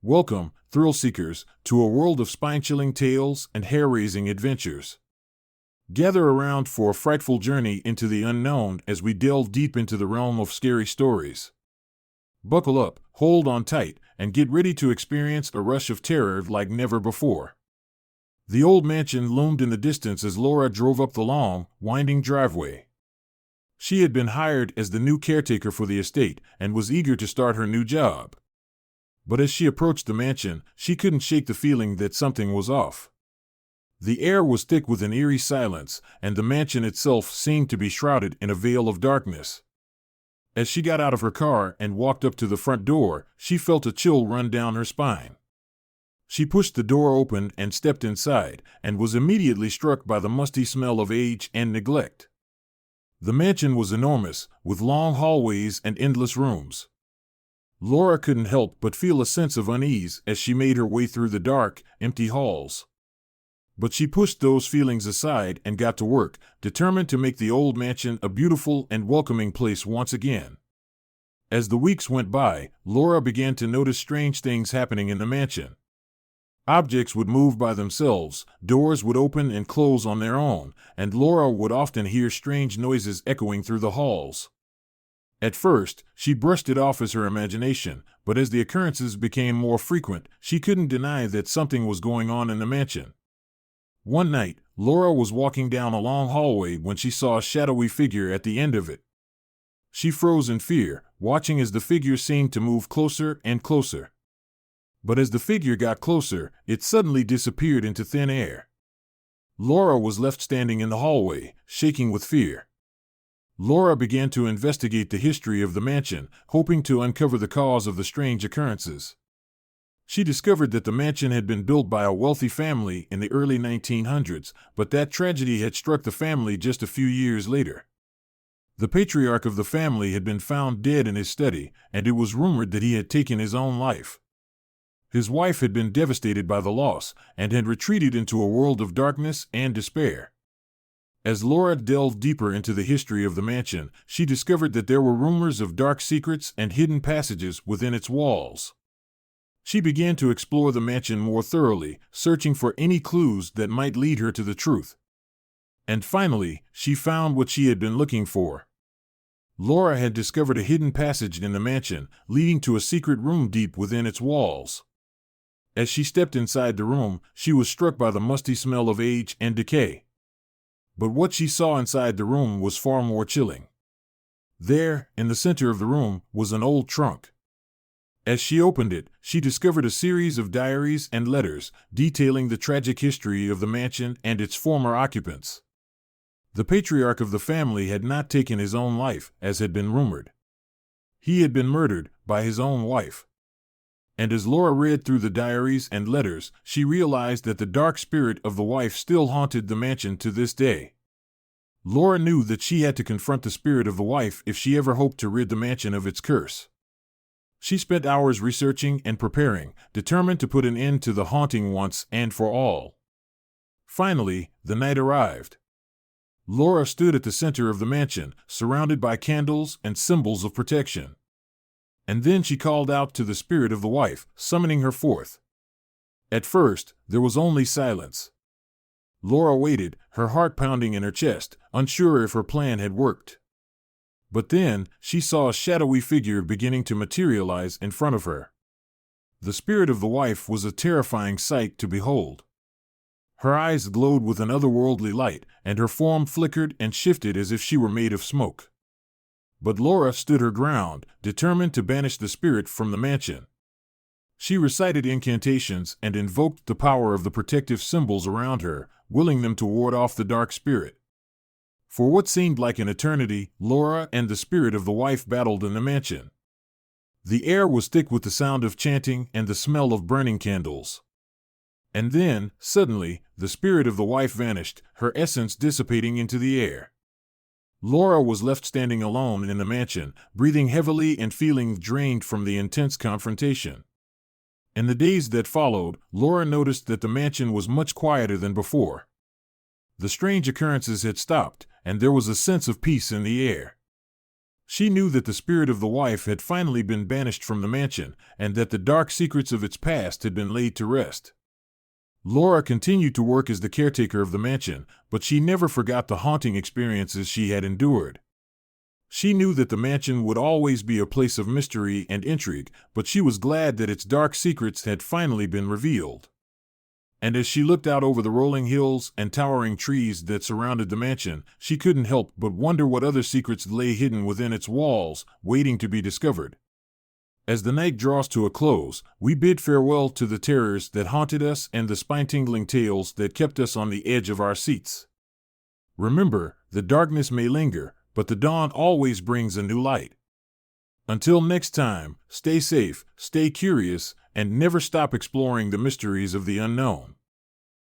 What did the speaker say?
Welcome, thrill seekers, to a world of spine-chilling tales and hair-raising adventures. Gather around for a frightful journey into the unknown as we delve deep into the realm of scary stories. Buckle up, hold on tight, and get ready to experience a rush of terror like never before. The old mansion loomed in the distance as Laura drove up the long, winding driveway. She had been hired as the new caretaker for the estate and was eager to start her new job. But as she approached the mansion, she couldn't shake the feeling that something was off. The air was thick with an eerie silence, and the mansion itself seemed to be shrouded in a veil of darkness. As she got out of her car and walked up to the front door, she felt a chill run down her spine. She pushed the door open and stepped inside, and was immediately struck by the musty smell of age and neglect. The mansion was enormous, with long hallways and endless rooms. Laura couldn't help but feel a sense of unease as she made her way through the dark, empty halls. But she pushed those feelings aside and got to work, determined to make the old mansion a beautiful and welcoming place once again. As the weeks went by, Laura began to notice strange things happening in the mansion. Objects would move by themselves, doors would open and close on their own, and Laura would often hear strange noises echoing through the halls. At first, she brushed it off as her imagination, but as the occurrences became more frequent, she couldn't deny that something was going on in the mansion. One night, Laura was walking down a long hallway when she saw a shadowy figure at the end of it. She froze in fear, watching as the figure seemed to move closer and closer. But as the figure got closer, it suddenly disappeared into thin air. Laura was left standing in the hallway, shaking with fear. Laura began to investigate the history of the mansion, hoping to uncover the cause of the strange occurrences. She discovered that the mansion had been built by a wealthy family in the early 1900s, but that tragedy had struck the family just a few years later. The patriarch of the family had been found dead in his study, and it was rumored that he had taken his own life. His wife had been devastated by the loss, and had retreated into a world of darkness and despair. As Laura delved deeper into the history of the mansion, she discovered that there were rumors of dark secrets and hidden passages within its walls. She began to explore the mansion more thoroughly, searching for any clues that might lead her to the truth. And finally, she found what she had been looking for. Laura had discovered a hidden passage in the mansion, leading to a secret room deep within its walls. As she stepped inside the room, she was struck by the musty smell of age and decay. But what she saw inside the room was far more chilling. There, in the center of the room, was an old trunk. As she opened it, she discovered a series of diaries and letters detailing the tragic history of the mansion and its former occupants. The patriarch of the family had not taken his own life, as had been rumored. He had been murdered by his own wife. And as Laura read through the diaries and letters, she realized that the dark spirit of the wife still haunted the mansion to this day. Laura knew that she had to confront the spirit of the wife if she ever hoped to rid the mansion of its curse. She spent hours researching and preparing, determined to put an end to the haunting once and for all. Finally, the night arrived. Laura stood at the center of the mansion, surrounded by candles and symbols of protection. And then she called out to the spirit of the wife, summoning her forth. At first, there was only silence. Laura waited, her heart pounding in her chest, unsure if her plan had worked. But then, she saw a shadowy figure beginning to materialize in front of her. The spirit of the wife was a terrifying sight to behold. Her eyes glowed with an otherworldly light, and her form flickered and shifted as if she were made of smoke. But Laura stood her ground, determined to banish the spirit from the mansion. She recited incantations and invoked the power of the protective symbols around her, willing them to ward off the dark spirit. For what seemed like an eternity, Laura and the spirit of the wife battled in the mansion. The air was thick with the sound of chanting and the smell of burning candles. And then, suddenly, the spirit of the wife vanished, her essence dissipating into the air. Laura was left standing alone in the mansion, breathing heavily and feeling drained from the intense confrontation. In the days that followed, Laura noticed that the mansion was much quieter than before. The strange occurrences had stopped, and there was a sense of peace in the air. She knew that the spirit of the wife had finally been banished from the mansion, and that the dark secrets of its past had been laid to rest. Laura continued to work as the caretaker of the mansion, but she never forgot the haunting experiences she had endured. She knew that the mansion would always be a place of mystery and intrigue, but she was glad that its dark secrets had finally been revealed. And as she looked out over the rolling hills and towering trees that surrounded the mansion, she couldn't help but wonder what other secrets lay hidden within its walls, waiting to be discovered. As the night draws to a close, we bid farewell to the terrors that haunted us and the spine-tingling tales that kept us on the edge of our seats. Remember, the darkness may linger, but the dawn always brings a new light. Until next time, stay safe, stay curious, and never stop exploring the mysteries of the unknown.